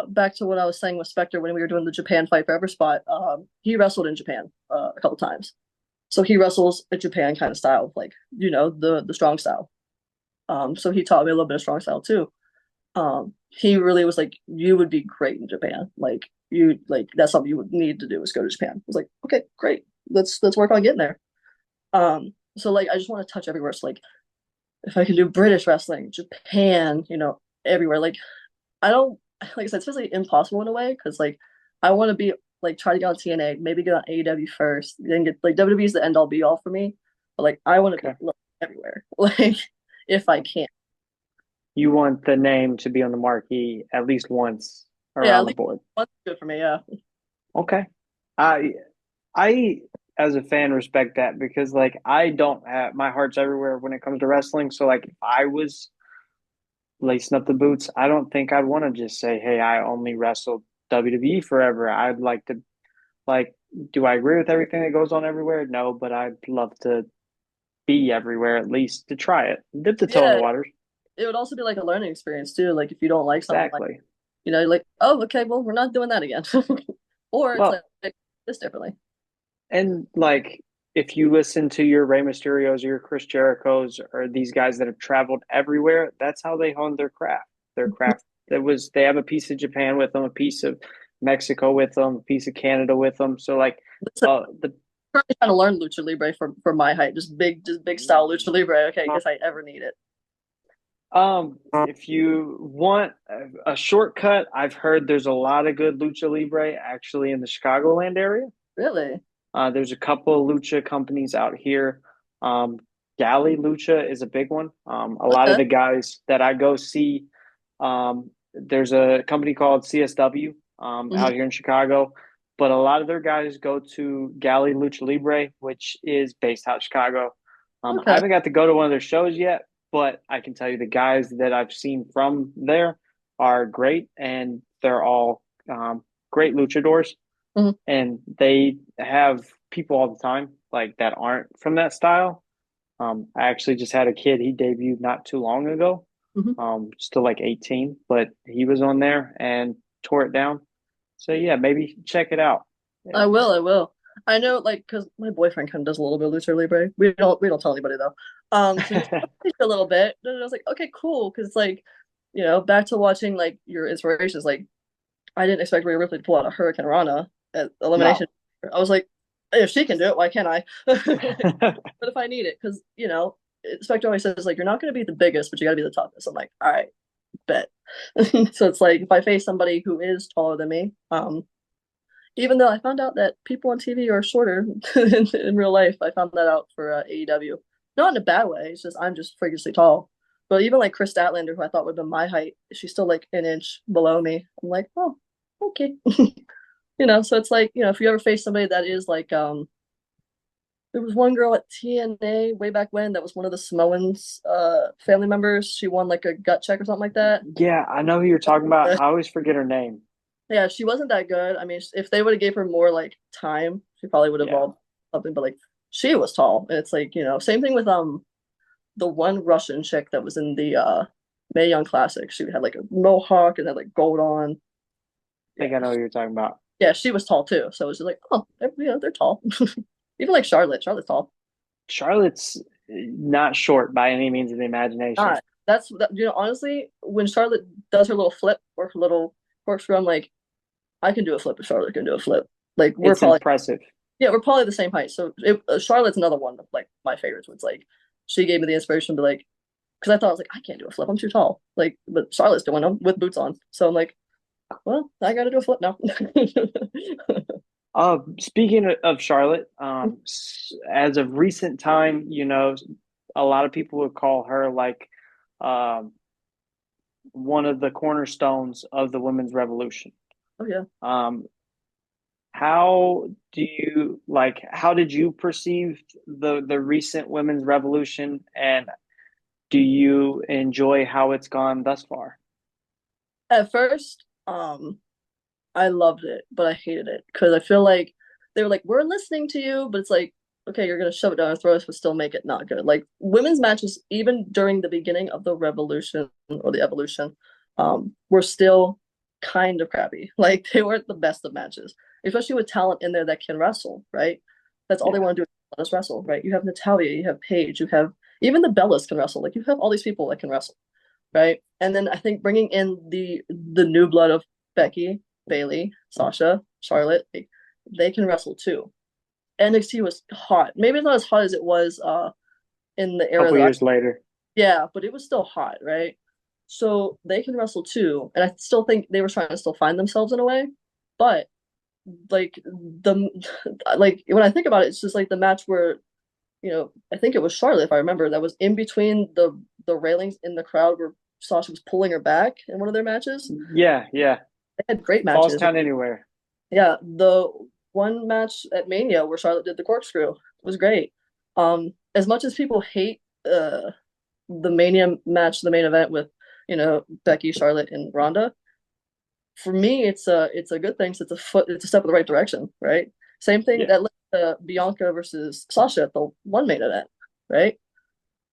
back to what I was saying with Spectre when we were doing the Japan Fight Forever spot, he wrestled in Japan a couple times. So he wrestles a Japan kind of style, like, the strong style. So he taught me a little bit of strong style too. He really was like, you would be great in Japan. Like that's something you would need to do is go to Japan. I was like, okay, great. Let's work on getting there. So like I just want to touch everywhere. So like if I can do British wrestling, Japan, everywhere. Like I don't like I said, it's physically impossible in a way because like I want to be like try to get on TNA, maybe get on AEW first, then get like WWE is the end all be all for me. But like I want to be Okay. everywhere, like if I can. You want the name to be on the marquee at least once Yeah, around at the least board. one's good for me. Yeah. Okay. I I as a fan respect that because like I don't have my heart's everywhere when it comes to wrestling. So like if I was lacing up the boots, I don't think I'd want to just say, "Hey, I only wrestled WWE forever." I'd like to like do I agree with everything that goes on everywhere? No, but I'd love to be everywhere at least to try it. Dip the toe in the Yeah, waters. it would also be like a learning experience too. Like if you don't like something, like Exactly. you're like, oh, okay, well, we're not doing that again, or it's Well, like this differently. and like if you listen to your Rey Mysterios or your Chris Jerichos or these guys that have traveled everywhere, that's how they honed their craft. Their craft that was they have a piece of Japan with them, a piece of Mexico with them, a piece of Canada with them. So like So the currently trying to learn lucha libre for my height, just big style lucha libre. Okay, in case I ever need it. if you want a shortcut, I've heard there's a lot of good lucha libre actually in the Chicagoland area. Really? There's a couple of lucha companies out here. Um, Galley Lucha is a big one. A lot of Okay. the guys that I go see, there's a company called CSW Mhm. out here in Chicago, but a lot of their guys go to Galley Lucha Libre, which is based out of Chicago. I Okay. haven't got to go to one of their shows yet, but I can tell you the guys that I've seen from there are great, and they're all great luchadors Mhm. and they have people all the time like that aren't from that style I actually just had a kid. He debuted not too long ago. Hmm. Still like 18, but he was on there and tore it down. So yeah, maybe check it out. Yeah. I will, I will. I know, like, because my boyfriend kind of does a little bit of Lucha Libre. We don't tell anybody though. So he's a little bit. And I was like, okay, cool, because like, back to watching like your inspirations. Like, I didn't expect Rhea Ripley to pull out a Hurricane Rana at elimination. No. I was like, if she can do it, why can't I? But if I need it, because Spectre always says like you're not going to be the biggest, but you got to be the toughest. I'm like, all right, bet. So it's like if I face somebody who is taller than me, even though I found out that people on TV are shorter in real life, I found that out for AEW. Not in a bad way. It's just I'm just freakishly tall. But even like Chris Statlander, who I thought would have been my height, she's still like an inch below me. I'm like, oh, okay. So it's like, if you ever face somebody that is like, there was one girl at TNA way back when that was one of the Samoans family members. She won like a gut check or something like that. Yeah, I know who you're talking about. I always forget her name. Yeah, she wasn't that good. I mean, if they would have gave her more like time, she probably would have Yeah. evolved something. But like, she was tall, and it's like same thing with the one Russian chick that was in the Mae Young Classic. She had like a mohawk and had like gold on. I think Yeah, I know who you're talking about. yeah, she was tall too. So it was just like, oh, they're tall. Even like Charlotte, Charlotte's tall. Charlotte's not short by any means of the imagination. Not that's that, honestly, when Charlotte does her little flip or her little corkscrew, I'm like, I can do a flip if Charlotte can do a flip. Like It's impressive. we're probably the same height. So Charlotte's another one of like my favorites. It's like she gave me the inspiration to be like, because I thought I was like, I can't do a flip. I'm too tall. Like, but Charlotte's doing them with boots on. So I'm like, well, I got to do a flip now. Speaking of Charlotte, as of recent time, a lot of people would call her like um, one of the cornerstones of the women's revolution. Oh yeah. Um, how do you like? How did you perceive the recent women's revolution, and do you enjoy how it's gone thus far? At first, I loved it, but I hated it because I feel like they were like, "We're listening to you," but it's like, okay, you're gonna shove it down our throats, but still make it not good. Like women's matches, even during the beginning of the revolution or the evolution, were still kind of crappy. Like they weren't the best of matches, especially with talent in there that can wrestle. Right? That's all they Yeah, want to do is let us wrestle. Right? You have Natalia, you have Paige, you have even the Bellas can wrestle. Like you have all these people that can wrestle. Right? And then I think bringing in the new blood of Becky, Bailey, Sasha, Charlotte, they can wrestle too. NXT was hot. Maybe not as hot as it was in the a era couple that years later. yeah, but it was still hot, right? So they can wrestle too. And I still think they were trying to still find themselves in a way. But like the like when I think about it, it's just like the match where, I think it was Charlotte, if I remember, that was in between the railings in the crowd where Sasha was pulling her back in one of their matches. Yeah, yeah. They had great Falls matches. count anywhere. Yeah, the one match at Mania where Charlotte did the corkscrew was great. As much as people hate the Mania match, the main event with Becky, Charlotte, and Ronda, for me it's a good thing. So it's a step in the right direction, right? Same thing Yeah. that led to Bianca versus Sasha at the one main event, right?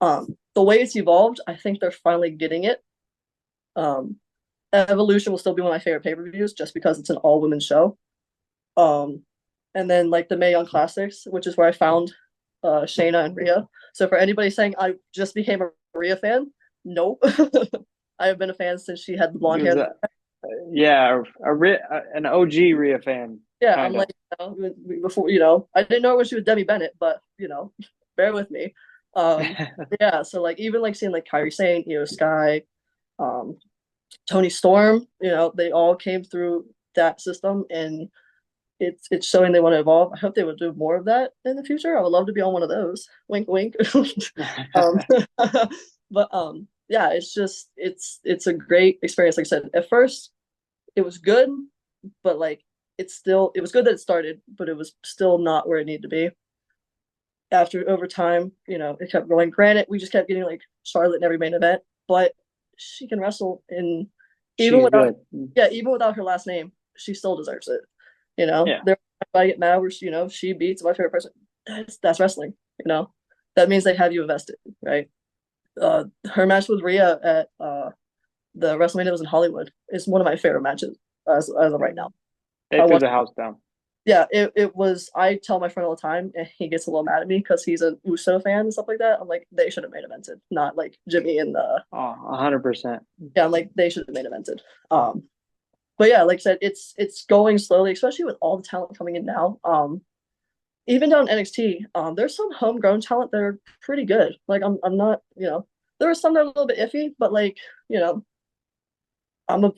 The way it's evolved, I think they're finally getting it. Um, Evolution will still be one of my favorite pay-per-views just because it's an all-women show. Um, and then like the Mae Young Classics, which is where I found Shayna and Rhea. So for anybody saying I just became a Rhea fan, nope. I have been a fan since she had the It blonde was hair. yeah, an OG Rhea fan, Yeah, I'm kind of. like before I didn't know when she was Debbie Bennett, but bear with me. Yeah, so like even like seeing like Kyrie Sane, Sky, um, Tony Storm, they all came through that system, and it's showing they want to evolve. I hope they would do more of that in the future. I would love to be on one of those. Wink, wink. um, but yeah, it's a great experience. Like I said, at first it was good, but like it was good that it started, but it was still not where it needed to be. After over time, it kept going. Granted, we just kept getting like Charlotte in every main event, but she can wrestle, and even She's without good. yeah, even without her last name, she still deserves it. Yeah. There I get mad where she beats my favorite person. That's wrestling. that means they have you invested, right? Her match with Rhea at the WrestleMania that was in Hollywood is one of my favorite matches as of right now. They I threw watched, the house down. yeah, it was. I tell my friend all the time, and he gets a little mad at me because he's an Uso fan and stuff like that. I'm like, they should have main evented, not like Jimmy and Oh, 100%. yeah, I'm like they should have main evented. But yeah, like I said, it's going slowly, especially with all the talent coming in now. Even down NXT, there's some homegrown talent that are pretty good. Like I'm not, there are some that are a little bit iffy, but like, you know, I'm a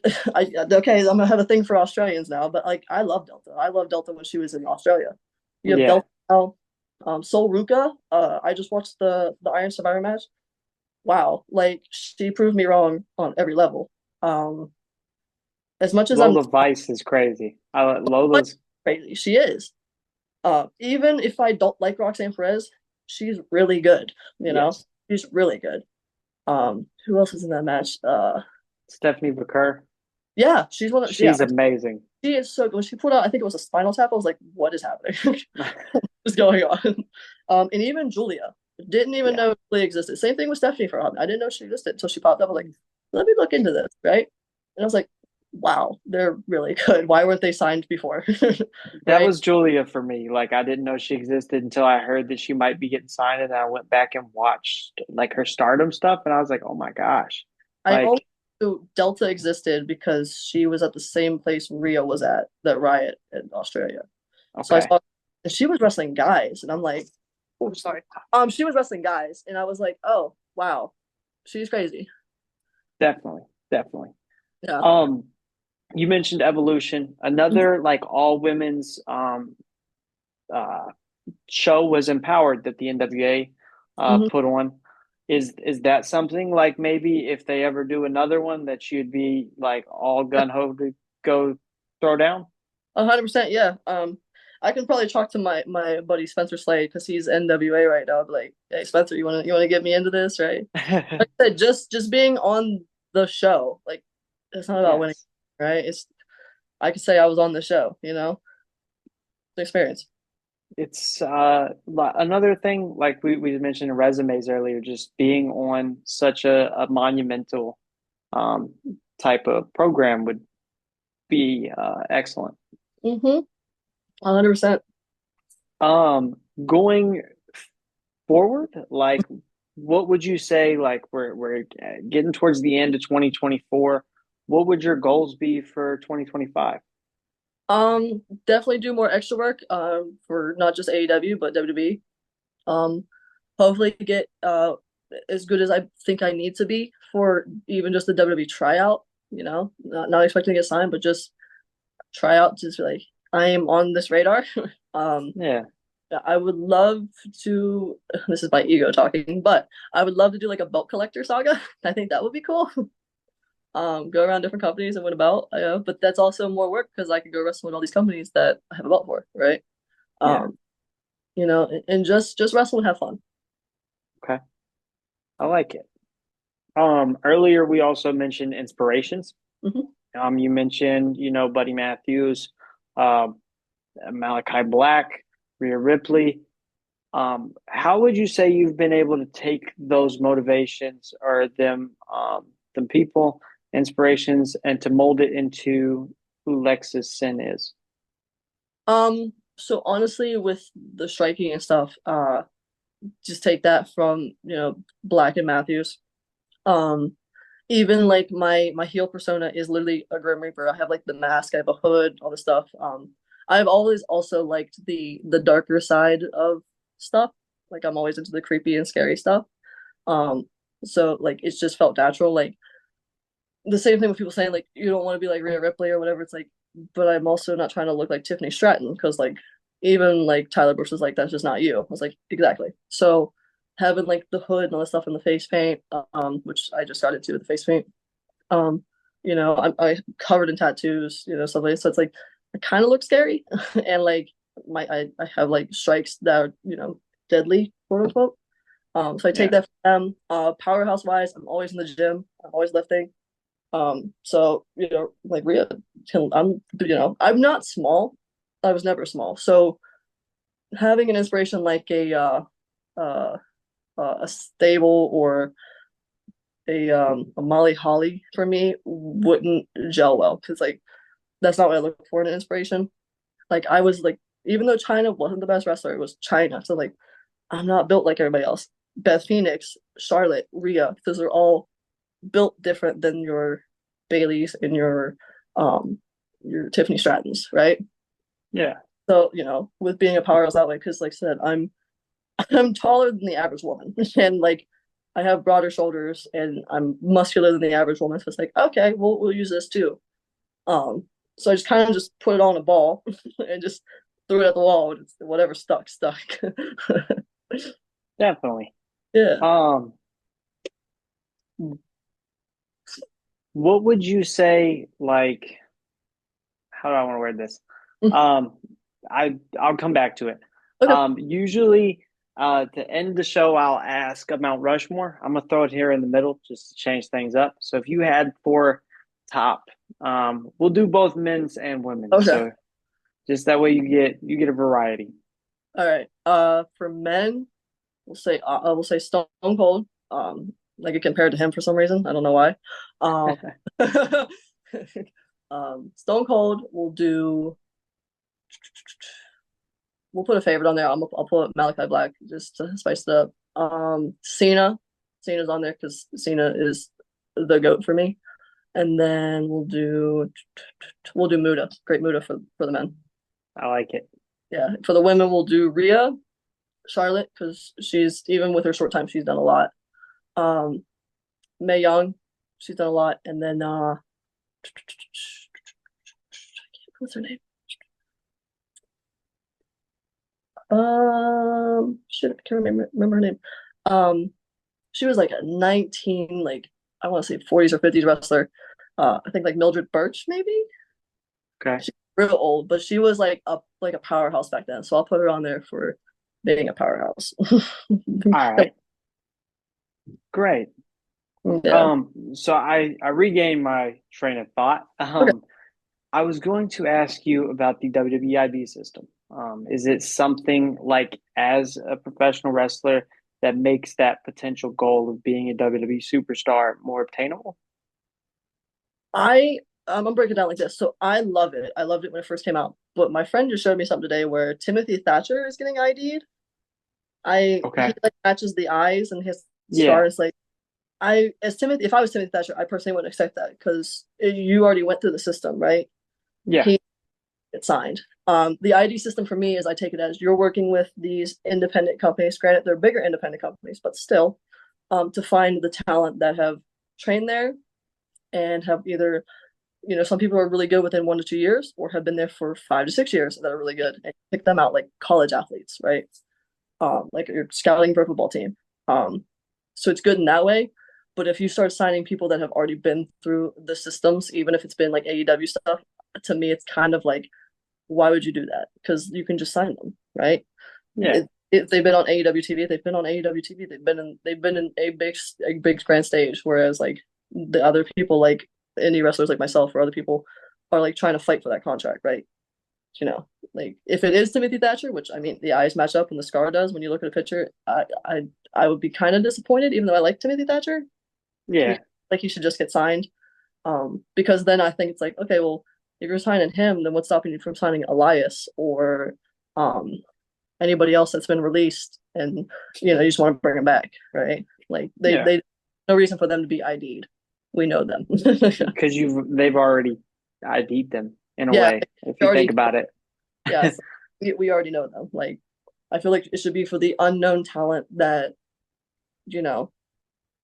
okay, I'm gonna have a thing for Australians now, but like I love Delta. I love Delta when she was in Australia. You have Yeah, Delta now, Sol Ruka. I just watched the Iron Survivor match. Wow, like she proved me wrong on every level. Um, as much as I'm Lola Vice is crazy. Lola's crazy, she is. Even if I don't like Roxanne Perez, she's really good. You know, yes. she's really good. Who else is in that match? Stephanie Vaquer. Yeah, she's one of yeah, She's amazing. she is so good. When she put out, I think it was a Spinal Tap. I was like, what is happening? What's going on? And even Julia didn't even Yeah, know Julia existed. Same thing with Stephanie for a I didn't know she existed until she popped up. I was like, let me look into this, right? And I was like, wow, they're really good. Why weren't they signed before? that Right? was Julia for me. Like I didn't know she existed until I heard that she might be getting signed, and I went back and watched like her Stardom stuff, and I was like, oh my gosh, I only like knew Delta existed because she was at the same place Rhea was at that riot in Australia. So I okay, saw and she was wrestling guys, and I'm like, oh, sorry. She was wrestling guys, and I was like, oh wow, she's crazy. definitely, definitely. Yeah. Um, you mentioned Evolution, Mhm. another like all women's uh show was Empowered that the NWA Mhm. put on. Is that something like maybe if they ever do another one that you'd be like all gun ho to go throw down? 100%. Yeah. I can probably talk to my buddy Spencer Slade because he's NWA right now. I'll be like, hey Spencer, you wanna get me into this, right? Like I said, just being on the show, like it's not about winning, Yes. right? It's I could say I was on the show, the experience. It's another thing like we mentioned resumes earlier, just being on such a monumental um, type of program would be excellent. 100%. Going forward, like what would you say? Like we're getting towards the end of 2024. What would your goals be for 2025? Definitely do more extra work for not just AEW but WWE. Um, hopefully get as good as I think I need to be for even just the WWE tryout. Not expecting to get signed, but just try out. Just like I am on this radar. um, Yeah, I would love to. This is my ego talking, but I would love to do like a belt collector saga. I think that would be cool. Go around different companies and win a belt. But that's also more work because I could go wrestle with all these companies that I have a belt for, right? yeah. Um, and just wrestle and have fun. Okay, I like it. Earlier we also mentioned inspirations. Hmm. You mentioned, Buddy Matthews, uh, Malachi Black, Rhea Ripley. How would you say you've been able to take those motivations or them people, inspirations, and to mold it into who Lexus Sin is? So honestly, with the striking and stuff, just take that from Black and Matthews. Um, Even like my heel persona is literally a Grim Reaper. I have like the mask, I have a hood, all this stuff. I've always also liked the darker side of stuff. Like I'm always into the creepy and scary stuff. Um, so like it's just felt natural. Like the same thing with people saying like you don't want to be like Rhea Ripley or whatever. It's like, but I'm also not trying to look like Tiffany Stratton because like even like Tyler Brooks is like that's just not you. I was like exactly. So having like the hood and all the stuff in the face paint, which I just got into with the face paint. Um, I covered in tattoos, stuff like this. So it's like I kind of look scary, and like I have like strikes that are deadly, quote unquote. So I take Yeah, that from them. Powerhouse wise, I'm always in the gym. I'm always lifting. So like Rhea, I'm not small. I was never small. So having an inspiration like a a stable or a Molly Holly for me wouldn't gel well because like that's not what I look for in an inspiration. Like I was like, even though China wasn't the best wrestler, it was China. So like I'm not built like everybody else. Beth Phoenix, Charlotte, Rhea, those are all built different than your Baileys and your Tiffany Strattons, right? Yeah. So, with being a powerhouse that way, because like I said, I'm taller than the average woman and like I have broader shoulders and I'm muscular than the average woman. So it's like, okay, we'll use this too. Um, so I just kind of just put it on a ball and just threw it at the wall. And whatever stuck, stuck. Definitely. Yeah. Um, what would you say, like, how do I want to word this? Um, I'll come back to it. Okay. Usually, to end the show, I'll ask a Mount Rushmore. I'm gonna throw it here in the middle just to change things up. So if you had four top, we'll do both men's and women's. Okay. So just that way you get a variety. All right. For men, we'll say Stone Cold. Like it compared to him for some reason. I don't know why. Um, Stone Cold. We'll put a favorite on there. I'll put Malachi Black just to spice it up. Cena's on there because Cena is the goat for me. And then we'll do Muda. Great Muda for the men. I like it. Yeah. For the women, we'll do Rhea, Charlotte, because she's even with her short time, she's done a lot. Um, Mae Young, she's done a lot, and then what's her name? Shit, I can't remember her name. Um, she was like a 19, like I want to say 40s or 50s wrestler. I think like Mildred Birch, maybe. Okay. She's real old, but she was like a powerhouse back then. So I'll put her on there for being a powerhouse. All right. Great. Yeah. So I regained my train of thought. Okay. I was going to ask you about the WWEIB system. Is it something like as a professional wrestler that makes that potential goal of being a WWE superstar more obtainable? I'm gonna break it down like this. So I love it. I loved it when it first came out. But my friend just showed me something today where Timothy Thatcher is getting ID'd. He Okay. like matches the eyes and his Yeah. stars like if I was Timothy Thatcher, I personally wouldn't accept that because you already went through the system, right? Yeah. He gets signed. The ID system for me is I take it as you're working with these independent companies. Granted, they're bigger independent companies, but still, to find the talent that have trained there and have either, some people are really good within 1 to 2 years or have been there for 5 to 6 years that are really good and pick them out like college athletes, right? Like you're scouting for a football team. So it's good in that way. But if you start signing people that have already been through the systems, even if it's been like AEW stuff, to me, it's kind of like, why would you do that? Because you can just sign them, right? Yeah. If they've been on AEW TV, they've been on AEW TV. They've been in a big grand stage. Whereas like the other people, like indie wrestlers like myself or other people, are like trying to fight for that contract, right? Like if it is Timothy Thatcher, which I mean the eyes match up and the scar does when you look at a picture, I would be kind of disappointed, even though I like Timothy Thatcher. Yeah. Like he should just get signed. Because then I think it's like, okay, well, if you're signing him, then what's stopping you from signing Elias or um anybody else that's been released and you just want to bring him back, right? Like Yeah. they no reason for them to be ID'd. We know them. Because they've already ID'd them in a Yeah, way, if you think already about it. yes, we already know them. Like I feel like it should be for the unknown talent that you know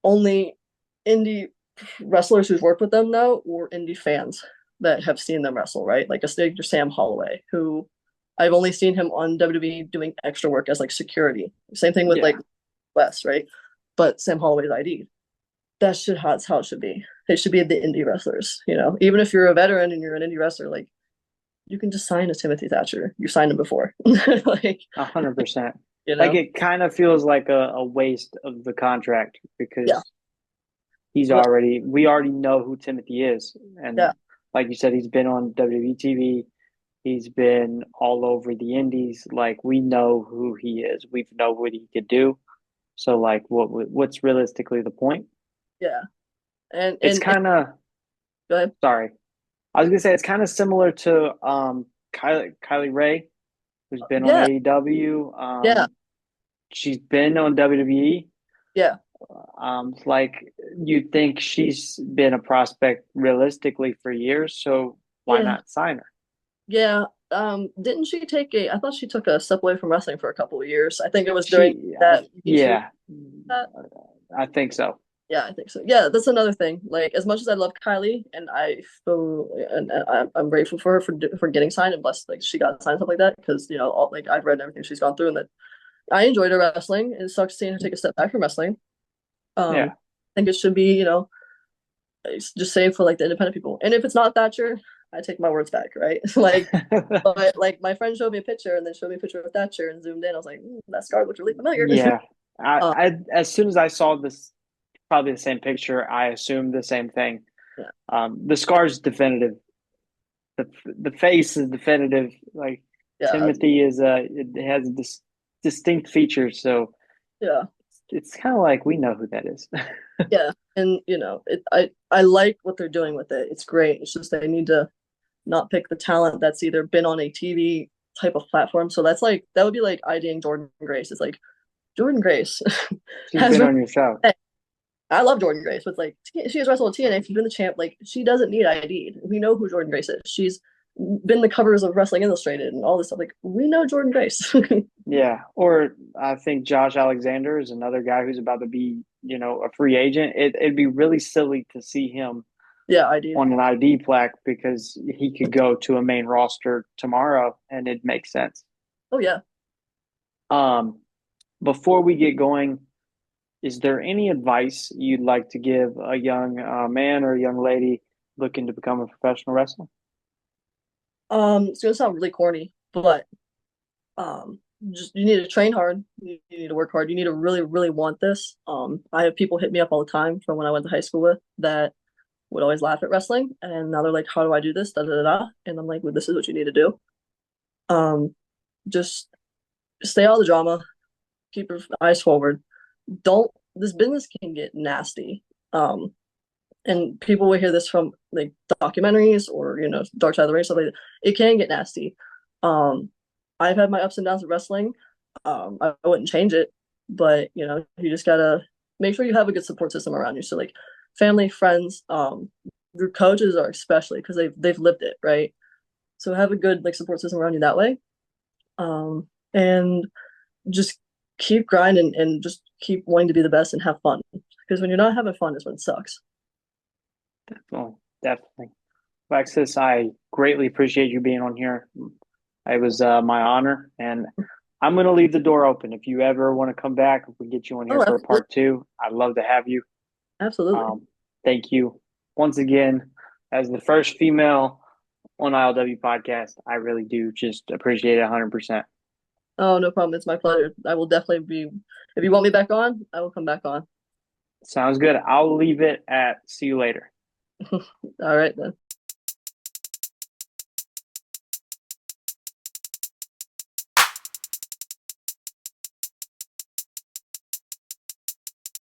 only indie wrestlers who've worked with them know, or indie fans that have seen them wrestle, right? Like a Stig Sam Holloway, who I've only seen him on WWE doing extra work as like security. Same thing with Yeah. like Wes, right? But Sam Holloway's ID. That's how it should be. It should be the indie wrestlers, Even if you're a veteran and you're an indie wrestler, like you can just sign a Timothy Thatcher. You signed him before. Like, 100%. you Like know? it kind of feels like a waste of the contract Yeah. because But we already know who Timothy is. yeah. And like you said, he's been on WWE TV. He's been all over the indies. Like we know who he is. We know what he could do. So like, what's realistically the point? Yeah. And It's and kind of go ahead. sorry. I was gonna say it's kind of similar to Kylie Ray, who's been on Yeah, AEW. yeah, She's been on WWE. yeah, Like you'd think she's been a prospect realistically for years, so why yeah, not sign her? yeah. Didn't she take a? I thought she took a step away from wrestling for a couple of years. I think it was during that Me Too. Yeah, I think so. Yeah, I think so. Yeah, that's another thing. Like, as much as I love Kylie, and I feel, and I'm grateful for her for getting signed, and blessed like she got signed stuff like that because like I've read everything she's gone through, and that I enjoyed her wrestling. It sucks seeing her take a step back from wrestling. Yeah. I think it should be it's just saved for like the independent people. And if it's not Thatcher, I take my words back, right? Like, but like my friend showed me a picture and then showed me a picture of Thatcher and zoomed in. I was like, that scar looks really familiar. Yeah. um, I as soon as I saw this, probably the same picture, I assumed the same thing. yeah, The scar's definitive. The face is definitive. Like yeah, Timothy it has distinct features, so yeah. it's kind of like we know who that is. Yeah, and I like what they're doing with it. It's great. It's just they need to not pick the talent that's either been on a TV type of platform. So that's like that would be like IDing Jordan Grace. It's like Jordan Grace She's has been wrestled. on your show. I love Jordan Grace, but it's like she has wrestled TNA. She's been the champ. Like she doesn't need ID'd. We know who Jordan Grace is. She's been the covers of Wrestling Illustrated and all this stuff. Like we know Jordan Grace. Yeah. Or I think Josh Alexander is another guy who's about to be, a free agent. It'd be really silly to see him Yeah, ID'd. on an ID plaque because he could go to a main roster tomorrow and it makes sense. Oh yeah. Um, Before we get going, is there any advice you'd like to give a young man or a young lady looking to become a professional wrestler? It's gonna sound really corny, but um just you need to train hard, you need to work hard, you need to really really want this. I have people hit me up all the time from when I went to high school with that would always laugh at wrestling, and now they're like, how do I do this, da da da, and I'm like, well, this is what you need to do. Just stay out of the drama, keep your eyes forward. Don't This business can get nasty. And people will hear this from like documentaries or Dark Side of the Ring stuff like that. It can get nasty. I've had my ups and downs with wrestling. I wouldn't change it, but you just gotta make sure you have a good support system around you. So like family, friends, your coaches are especially because they've lived it, right? So have a good like support system around you that way. And just keep grinding and just keep wanting to be the best and have fun. Because when you're not having fun is when it sucks. Well, definitely. Alexis, I greatly appreciate you being on here. It was my honor, and I'm going to leave the door open. If you ever want to come back, if we get you on Oh, here for a absolutely. part two, I'd love to have you. Absolutely. Thank you once again. As the first female on ILW podcast, I really do just appreciate it 100%. Oh, no problem. It's my pleasure. I will definitely be, if you want me back on, I will come back on. Sounds good. I'll leave it at see you later. All right then.